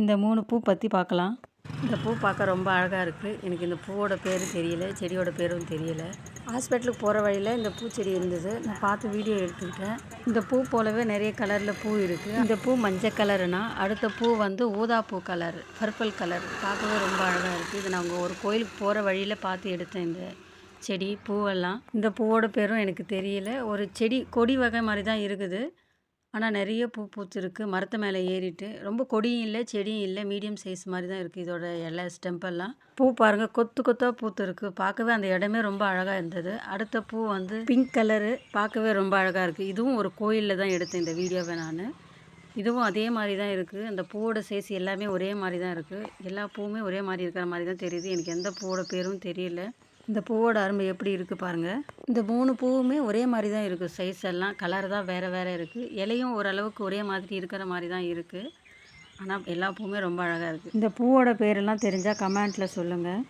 இந்த 3 பூ பற்றி பார்க்கலாம். இந்த பூ பார்க்க ரொம்ப அழகாக இருக்குது. எனக்கு இந்த பூவோட பேர் தெரியல, செடியோட பேரும் தெரியல. ஹாஸ்பிட்டலுக்கு போகிற வழியில் இந்த பூச்செடி இருந்தது. நான் பார்த்து வீடியோ எடுத்துக்கிட்டேன். இந்த பூ போலவே நிறைய கலரில் பூ இருக்குது. இந்த பூ மஞ்சள் கலருனா, அடுத்த பூ வந்து ஊதா பூ கலர், பர்பிள் கலர். பார்க்கவே ரொம்ப அழகாக இருக்குது. இது நாங்கள் ஒரு கோயிலுக்கு போகிற வழியில் பார்த்து எடுத்தேன் இந்த செடி பூவெல்லாம். இந்த பூவோட பேரும் எனக்கு தெரியல. ஒரு செடி கொடி வகை மாதிரி தான் இருக்குது. ஆனால் நிறைய பூ பூத்துருக்கு. மரத்து மேலே ஏறிட்டு ரொம்ப கொடியும் இல்லை, செடியும் இல்லை, மீடியம் சைஸ் மாதிரி தான் இருக்குது இதோட இலை ஸ்டெம்பெல்லாம். பூ பாருங்கள், கொத்து கொத்தாக பூத்துருக்கு. பார்க்கவே அந்த இடமே ரொம்ப அழகாக இருந்தது. அடுத்த பூ வந்து பிங்க் கலரு, பார்க்கவே ரொம்ப அழகாக இருக்குது. இதுவும் ஒரு கோயிலில் தான் எடுத்தேன் இந்த வீடியோவை நான். இதுவும் அதே மாதிரி தான் இருக்குது. அந்த பூவோட சைஸ் எல்லாமே ஒரே மாதிரி தான் இருக்குது. எல்லா பூவுமே ஒரே மாதிரி இருக்கிற மாதிரி தான் தெரியுது. எனக்கு எந்த பூவோட பேரும் தெரியல. இந்த பூவோட அரும்பு எப்படி இருக்குது பாருங்கள். இந்த 3 பூவுமே ஒரே மாதிரி தான் இருக்குது. சைஸ் எல்லாம் கலர் தான் வேறு வேறு இருக்குது. இலையும் ஓரளவுக்கு ஒரே மாதிரி இருக்கிற மாதிரி தான் இருக்குது. ஆனால் எல்லா பூவுமே ரொம்ப அழகாக இருக்குது. இந்த பூவோட பேரெல்லாம் தெரிஞ்சால் கமெண்ட்டில் சொல்லுங்கள்.